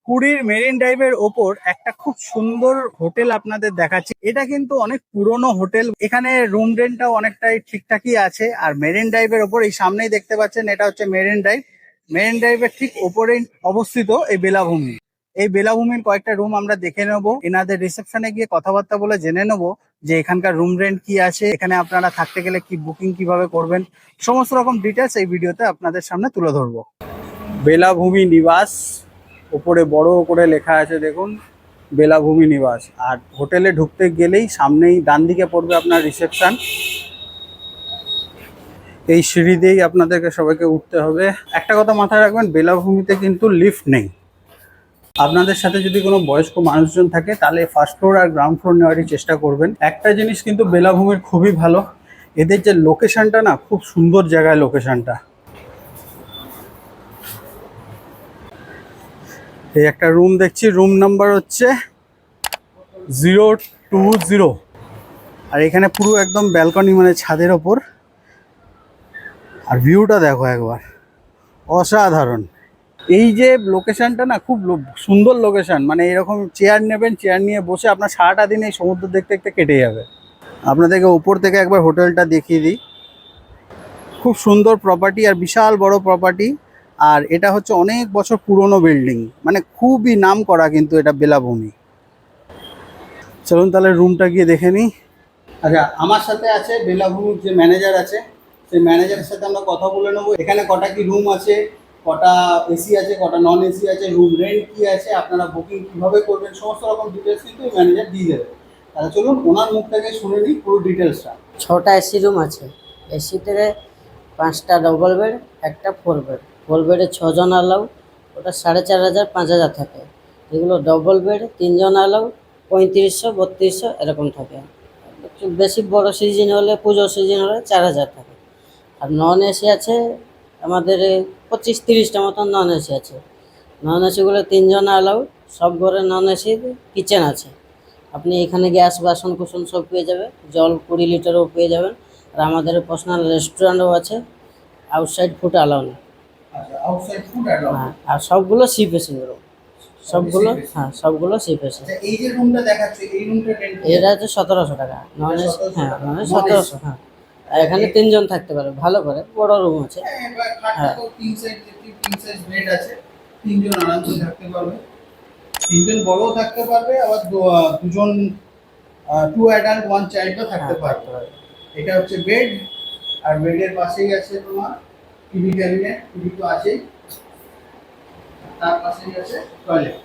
পুরীর মেরিন ড্রাইভের ওপর একটা খুব সুন্দর হোটেল আপনাদের দেখাচ্ছি। এটা কিন্তু অনেক পুরনো হোটেল, এখানে রুম রেন্টটাও অনেকটাই ঠিকঠাকই আছে। আর মেরিন ড্রাইভের ওপর এই সামনেই দেখতে পাচ্ছেন, এটা হচ্ছে মেরিন ড্রাইভ। মেরিন ড্রাইভের ঠিক ওপরেই অবস্থিত এই বেলাভূমি। এই বেলাভূমির কয়েকটা রুম আমরা দেখে নেবো, এনাদের রিসেপশনে গিয়ে কথাবার্তা বলে জেনে নেবো যে এখানকার রুম রেন্ট কি আছে, এখানে আপনারা থাকতে গেলে কি বুকিং কিভাবে করবেন, সমস্ত রকম ডিটেলস এই ভিডিওতে আপনাদের সামনে তুলে ধরবো। বেলাভূমি নিবাস, উপরে বড় করে লেখা আছে দেখুন, বেলাভূমি নিবাস। আর হোটেলে ঢুকতে গেলেই সামনেই ডান দিকে পড়বে আপনার রিসেপশন। এই সিঁড়ি দিয়েই আপনাদেরকে সবাইকে উঠতে হবে। একটা কথা মাথায় রাখবেন, বেলাভূমিতে কিন্তু লিফট নেই। আপনাদের সাথে যদি কোনো বয়স্ক মানুষজন থাকে তাহলে ফার্স্ট ফ্লোর আর গ্রাউন্ড ফ্লোর নেওয়ারই চেষ্টা করবেন। একটা জিনিস কিন্তু বেলাভূমির খুবই ভালো, এদের যে লোকেশনটা না, খুব সুন্দর জায়গায় লোকেশনটা। এই একটা রুম দেখছি, রুম নাম্বার হচ্ছে 020। আর এখানে পুরো একদম ব্যালকনি, মানে ছাদের ওপর। আর ভিউটা দেখো একবার, অসাধারণ। এই যে লোকেশনটা না, খুব সুন্দর লোকেশন। মানে এরকম চেয়ার নেবেন, চেয়ার নিয়ে বসে আপনার সারাটা দিন এই সমুদ্র দেখতে দেখতে কেটে যাবে। আপনাদেরকে উপর থেকে একবার হোটেলটা দেখিয়ে দিই। খুব সুন্দর প্রপার্টি আর বিশাল বড় প্রপার্টি। আর এটা হচ্ছে অনেক বছর পুরনো বিল্ডিং, মানে খুবই নাম করা কিন্তু এটা বেলাভূমি। চলুন তাহলে রুমটা গিয়ে দেখে নিই। আচ্ছা, আমার সাথে আছে বেলাভূমির যে ম্যানেজার আছে, সেই ম্যানেজারের সাথে আমরা কথা বলে নেবো। এখানে কটা কি রুম আছে, কটা এসি আছে, কটা নন এসি আছে, রুম রেন্ট কি আছে, আপনারা বুকিং কীভাবে করবেন, সমস্ত রকম ডিটেলস কিন্তু ম্যানেজার দিয়ে দেবে। তাহলে চলুন ওনার মুখ থেকে শুনে নিই পুরো ডিটেলসটা। 6টা এসি রুম আছে। এসিতে 5টা ডবল বেড, একটা 4 বেড। 4 বেডে 6 জন অ্যালাউ, ওটা 4,500 5,000 থাকে। যেগুলো ডবল বেড 3 জন অ্যালাউ, 3500 3200 এরকম থাকে। একটু বেশি বড় সিজন হলে, পুজোর সিজন হলে 4,000 থাকে। আর নন এসি আছে আমাদের 25-30টা মতন নন এসি আছে। নন এসিগুলো 3 জন অ্যালাউ, সব ঘরে নন এসি কিচেন আছে। আপনি এখানে গ্যাস বাসন কুসন সব পেয়ে যাবেন, জল 20 লিটারও পেয়ে যাবেন। আর আমাদের পার্সোনাল রেস্টুরেন্টও আছে। আউটসাইড ফুড অ্যালাউ নেই। আচ্ছা, আউটসাইড ফুড অ্যালাউ। হ্যাঁ, আর সবগুলো সি ফেসিং রুম, সবগুলো। হ্যাঁ, সবগুলো সি ফেসিং। আচ্ছা, এই যে রুমটা দেখাচ্ছে, এই রুমটা রেন্ট এটা হচ্ছে 1700 টাকা নন এসি। হ্যাঁ, মানে 1700। হ্যাঁ, আর এখানে 3 জন থাকতে পারে, ভালো করে বড় রুম আছে। হ্যাঁ, কিং সাইজ বেড আছে, 3 জন আরামসে থাকতে পারবে। 3 জন বড়ও থাকতে পারবে, আবার দুজন 2 অ্যাডাল্ট 1 চাইল্ডও থাকতে পারবে। এটা হচ্ছে বেড। আর বেডের পাশেই আছে তোমার টিভি ক্যাবিনেট, টিভি তো আছেই, তার পাশেই আছে টয়লেট।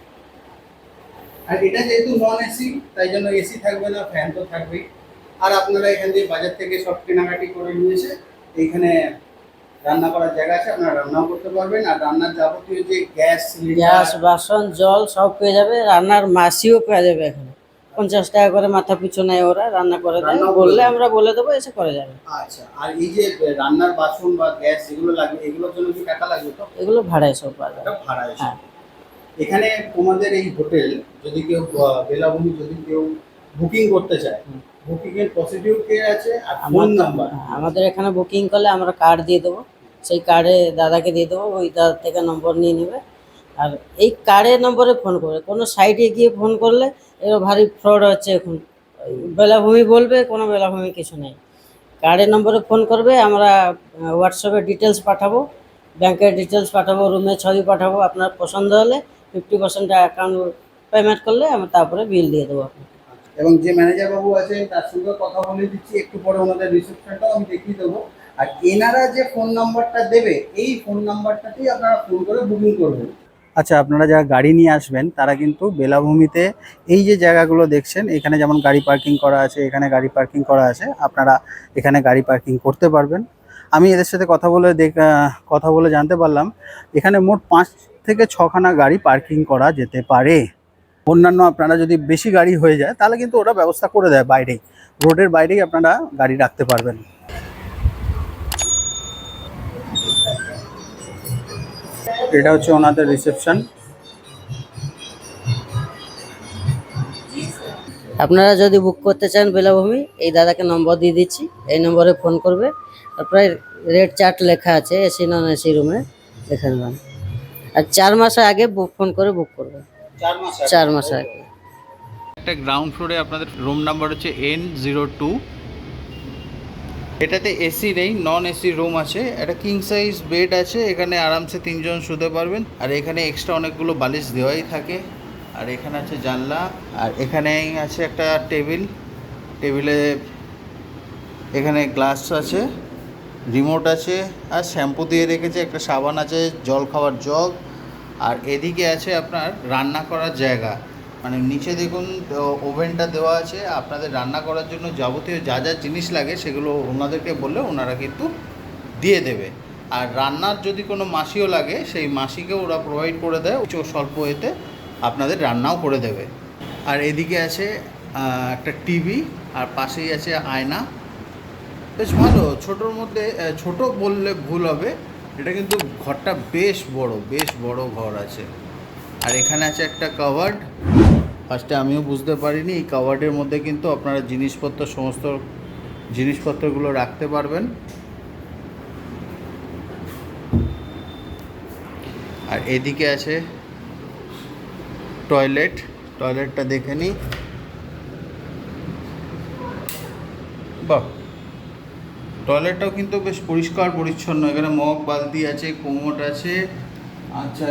আর এটা যেহেতু নন এসি, তাই জন্য এসি থাকবে না, ফ্যান তো থাকবেই। আর আপনারা এখান দিয়ে বাজার থেকে সব কেনাকাটি করে নিয়ে এসে এইখানে রান্না করার জায়গা আছে, আপনারা রান্নাও করতে পারবেন। আর রান্নার যাবতীয় যে গ্যাস গ্যাস বাসন জল সব পেয়ে যাবে। রান্নার মাসিও পেয়ে যাবে এখানে। 50 টাকা করে মাথা পিছু নেয়, ওরা রান্না করে দেয়। বললে আমরা বলে দেবো, এসে করে যাবে। আচ্ছা, আর এই যে রান্নার বাসন বা গ্যাস এগুলো লাগবে, এগুলোর জন্য কি টাকা লাগবে? তো এগুলো ভাড়ায় সব পাওয়া যাবে। ভাড়ায়। হ্যাঁ, এখানে তোমাদের এই হোটেল যদি কেউ বেলাভূমি যদি কেউ বুকিং করতে চায়, বুকিং এর প্রসিডিউর কি আছে আর ফোন নাম্বার? আমাদের এখানে বুকিং করলে আমরা কার্ড দিয়ে দেবো, সেই কার্ডে দাদাকে দিয়ে দেবো, ওই দাদা থেকে নম্বর নিয়ে নেবে। আর এই কার্ডের নম্বরে ফোন করবে। কোনো সাইটে গিয়ে ফোন করলে এর ভারী ফ্রড হচ্ছে এখন। বেলাভূমি বলবে, কোনো বেলাভূমি কিছু নেই। কার্ডের নম্বরে ফোন করবে, আমরা হোয়াটসঅ্যাপে ডিটেলস পাঠাবো, ব্যাংকের ডিটেলস পাঠাবো, রুমের ছবি পাঠাবো। আপনার পছন্দ হলে 50% অ্যাকাউন্ট পেমেন্ট করলে আমরা তারপরে বিল দিয়ে দেবো আপনাকে। এবং যে ম্যানেজার বাবু আছেন তার সঙ্গে কথা বলে দিচ্ছি, একটু পরে ওনাদের রিসেপশনটাও আমি দেখিয়ে দেবো। আর এনারা যে ফোন নাম্বারটা দেবে, এই ফোন নাম্বারটাতেই আপনারা ফোন করে বুকিং করবেন। আচ্ছা, আপনারা যারা গাড়ি নিয়ে আসবেন তারা কিন্তু বেলাভূমিতে এই যে জায়গাগুলো দেখছেন, এখানে যেমন গাড়ি পার্কিং করা আছে, এখানে গাড়ি পার্কিং করা আছে, আপনারা এখানে গাড়ি পার্কিং করতে পারবেন। আমি এদের সাথে কথা বলে জানতে পারলাম এখানে মোট 5 থেকে 6খানা গাড়ি পার্কিং করা যেতে পারে। অন্যান্য আপনারা যদি বেশি গাড়ি হয়ে যায় তাহলে কিন্তু ওরা ব্যবস্থা করে দেয়, বাইরেই রোডের বাইরেই আপনারা গাড়ি রাখতে পারবেন। এটা হচ্ছে ওনাদের রিসেপশন। আপনারা যদি বুক করতে চান বেলাভূমি, এই দাদাকে নম্বর দিয়ে দিচ্ছি, এই নম্বরে ফোন করবে। তারপরে রেট চার্ট লেখা আছে এসি নন এসি রুমে, দেখে নেবেন। আর 4 মাস আগে ফোন করে বুক করবে। 4 মাস আগে। একটা গ্রাউন্ড ফ্লোরে আপনাদের রুম নাম্বার হচ্ছে N02। এটাতে এসি নেই, নন এসি রুম আছে। একটা কিং সাইজ বেড আছে, এখানে আরামসে 3 জন শুতে পারবেন। আর এখানে এক্সট্রা অনেকগুলো বালিশ দেওয়াই থাকে। আর এখানে আছে জানলা, আর এখানেই আছে একটা টেবিলে এখানে গ্লাস আছে, রিমোট আছে, আর শ্যাম্পু দিয়ে রেখেছে, একটা সাবান আছে, জল খাওয়ার জগ। আর এদিকে আছে আপনার রান্না করার জায়গা, মানে নিচে দেখুন ওভেনটা দেওয়া আছে। আপনাদের রান্না করার জন্য যাবতীয় যা যা জিনিস লাগে সেগুলো ওনাদেরকে বললে ওনারা কিন্তু দিয়ে দেবে। আর রান্নার যদি কোনো মাসিও লাগে সেই মাসিকে ওরা প্রোভাইড করে দেয়, স্বল্প এতে আপনাদের রান্নাও করে দেবে। আর এদিকে আছে একটা টিভি, আর পাশেই আছে আয়না। বেশ ভালো, ছোটোর মধ্যে ছোট বললে ভুল হবে, এটা কিন্তু ঘরটা বেশ বড় ঘর আছে। আর এখানে আছে একটা কাভার্ড। ফার্স্টে আমিও বুঝতে পারিনি, এই কাভার্ডের মধ্যে কিন্তু আপনারা সমস্ত জিনিসপত্রগুলো রাখতে পারবেন। আর এদিকে আছে টয়লেটটা দেখে নিই। বাহ, টয়লেটটাও কিন্তু বেশ পরিষ্কার পরিচ্ছন্ন। এখানে মগ বালতি আছে, কোমোট আছে। আচ্ছা,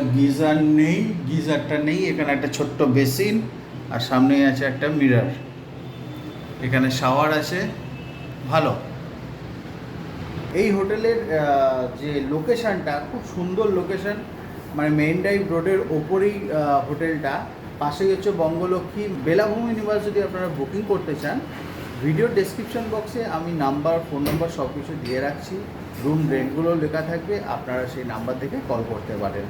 গিজারটা নেই। এখানে একটা ছোট্ট বেসিন, আর সামনেই আছে একটা মিরর। এখানে শাওয়ার আছে। ভালো। এই হোটেলের যে লোকেশানটা খুব সুন্দর লোকেশান, মানে মেইন ড্রাইভ রোডের ওপরেই হোটেলটা, পাশেই হচ্ছে বঙ্গলক্ষ্মী। বেলাভূমি নিবাস যদি আপনারা বুকিং করতে চান, ভিডিও ডেসক্রিপশন বক্সে আমি ফোন নাম্বার সব কিছু দিয়ে রাখছি। রুম রেন্টগুলো লেখা থাকবে, আপনারা সেই নাম্বার থেকে কল করতে পারেন।